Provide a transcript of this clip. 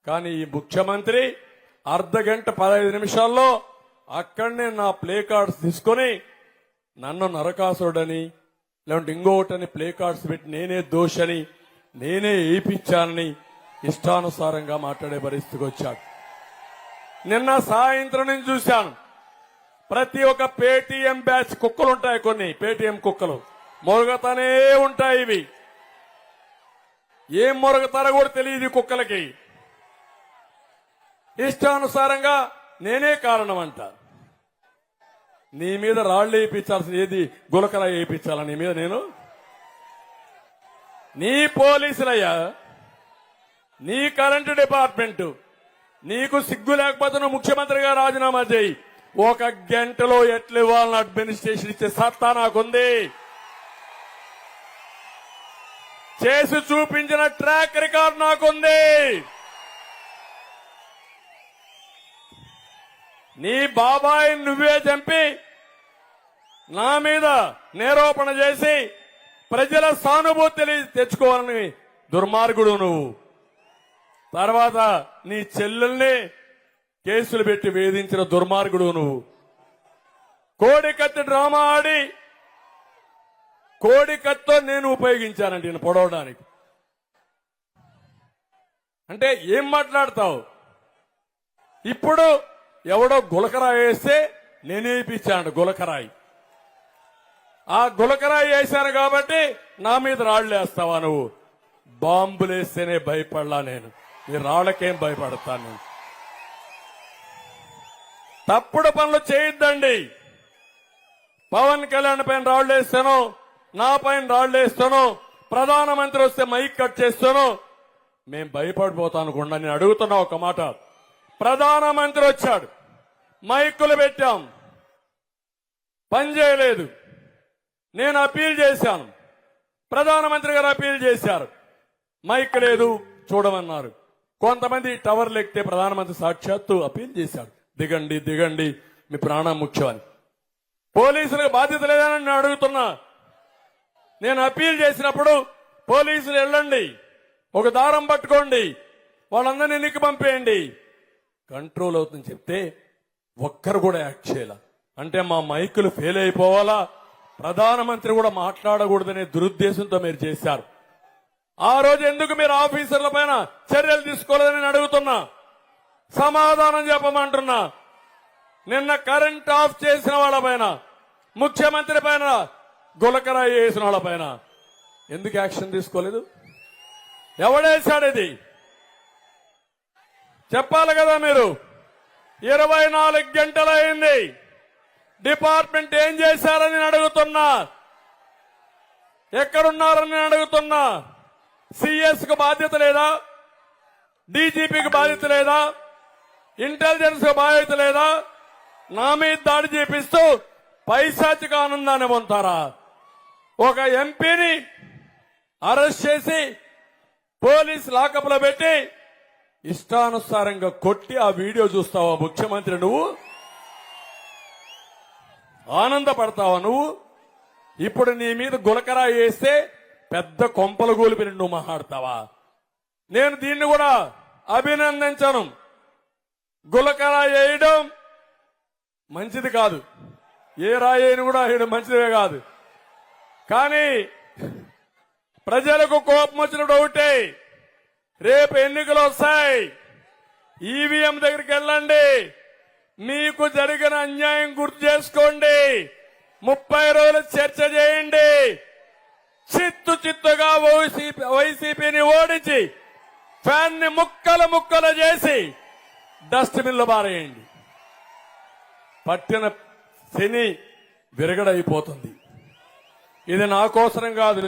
కానీ ఈ ముఖ్యమంత్రి అర్ధగంట 15 నిమిషాల్లో అక్కడనే నా ప్లే కార్డ్స్ తీసుకొని నన్ను నరకాసుడని లేదంటే ఇంకోటని ప్లే కార్డ్స్ పెట్టి నేనే దోషని నేనే ఏపిచ్చానని ఇష్టానుసారంగా మాట్లాడే పరిస్థితికి వచ్చాడు. నిన్న సాయంత్రం నుంచి చూశాను, ప్రతి ఒక్క పేటీఎం బ్యాచ్ కుక్కలు ఉంటాయి, కొన్ని పేటీఎం కుక్కలు మొరగతానే ఉంటాయి. ఇవి ఏం మొరగతారో కూడా తెలియదు కుక్కలకి. ఇష్టానుసారంగా నేనే కారణం అంట. నీ మీద రాళ్లు వేయించాల్సిన ఏది గులకరా వేయించాలా నీ మీద నేను? నీ పోలీసులయ్యా, నీ కరెంటు డిపార్ట్మెంట్, నీకు సిగ్గు లేకపోతే నువ్వు ముఖ్యమంత్రిగా రాజీనామా చేయి. 1 గంటలో ఎట్లు ఇవ్వాలని అడ్మినిస్ట్రేషన్ ఇచ్చే సత్తా నాకుంది. చేసి చూపించిన ట్రాక్ రికార్డ్ నాకుంది. నీ బాబాయి నువ్వే చంపి నా మీద నేరోపణ చేసి ప్రజల సానుభూతి తెచ్చుకోవాలని దుర్మార్గుడు నువ్వు. తర్వాత నీ చెల్లెల్ని కేసులు పెట్టి వేధించిన దుర్మార్గుడు నువ్వు. కోడికత్తి డ్రామా ఆడి కోడికత్తో నేను ఉపయోగించానండి నేను పొడవడానికి. అంటే ఏం మాట్లాడతావు? ఇప్పుడు ఎవడో గులకరాయి వేస్తే నేనేపిచ్చాను గులకరాయి. ఆ గులకరాయి వేశాను కాబట్టి నా మీద రాళ్లు వేస్తావా నువ్వు? బాంబులేస్తేనే భయపడలా నేను, నీ రాళ్లకేం భయపడతాను నేను? తప్పుడు పనులు చేయొద్దండి. పవన్ కళ్యాణ్ పైన రాళ్లు వేస్తాను, నా పైన రాళ్లు వేస్తాను, ప్రధానమంత్రి వస్తే మైక్ కట్ చేస్తాను, మేం భయపడిపోతాను అనుకుండా. నేను అడుగుతున్నా ఒక మాట. ప్రధానమంత్రి వచ్చాడు, మైకులు పెట్టాం, పని చేయలేదు. నేను అప్పీల్ చేశాను, ప్రధానమంత్రి గారు అప్పీల్ చేశారు, మైక్ లేదు చూడమన్నారు. కొంతమంది టవర్లు ఎక్కితే ప్రధానమంత్రి సాక్షాత్తు అప్పీల్ చేశాడు, దిగండి దిగండి మీ ప్రాణం ముఖ్యమని. పోలీసులకు బాధ్యత లేదని నేను అడుగుతున్నా. నేను అప్పీల్ చేసినప్పుడు పోలీసులు వెళ్ళండి, ఒక దారం పట్టుకోండి, వాళ్ళందరినీ ఎన్నిక పంపేయండి, కంట్రోల్ అవుతుందని చెప్తే ఒక్కరు కూడా యాక్ట్ చేయాల. అంటే మా మైకులు ఫెయిల్ అయిపోవాలా, ప్రధానమంత్రి కూడా మాట్లాడకూడదనే దురుద్దేశంతో మీరు చేశారు. ఆ రోజు ఎందుకు మీరు ఆఫీసర్ల పైన చర్యలు తీసుకోలేదని నేను అడుగుతున్నా, సమాధానం చెప్పమంటున్నా. నిన్న కరెంట్ ఆఫ్ చేసిన వాళ్ళ పైన, ముఖ్యమంత్రి పైన, గులకరాయి వేసిన వాళ్ళ పైన ఎందుకు యాక్షన్ తీసుకోలేదు? ఎవడేశాడు ఇది? చెప్పాలి కదా మీరు. 24 గంటలైంది, డిపార్ట్మెంట్ ఏం చేశారని నేను అడుగుతున్నా, ఎక్కడున్నారని నేను అడుగుతున్నా. సిఎస్ కు బాధ్యత లేదా? డీజీపీకి బాధ్యత లేదా? ఇంటెలిజెన్స్ కు బాధ్యత లేదా? నా మీద దాడి చేపిస్తూ పైశాచిక ఆనందాన్ని పొందుతారా? ఒక ఎంపీని అరెస్ట్ చేసి పోలీస్ లాకప్ లో పెట్టి ఇష్టానుసారంగా కొట్టి ఆ వీడియో చూస్తావా ముఖ్యమంత్రి? నువ్వు ఆనందపడతావా నువ్వు? ఇప్పుడు నీ మీద గులకరా వేస్తే పెద్ద కొంపలు గోలిపిన నువ్వు మాట్లాడతావా? నేను దీన్ని కూడా అభినందించను. గులకరా వేయడం మంచిది కాదు, ఏ రాయని కూడా వేయడం మంచిదే కాదు. కానీ ప్రజలకు కోపం వచ్చినప్పుడు ఒకటే, రేపు ఎన్నికలు వస్తాయి, ఈవీఎం దగ్గరికి వెళ్ళండి, మీకు జరిగిన అన్యాయం గుర్తు చేసుకోండి, 30 రోజులు చర్చ చేయండి, చిత్తుగా వైసీపీని ఓడించి ఫ్యాన్ ని ముక్కలు ముక్కలు చేసి డస్ట్బిన్ లో పారేయండి. పట్టిన శని విరగడైపోతుంది. ఇది నా కోసరం కాదు.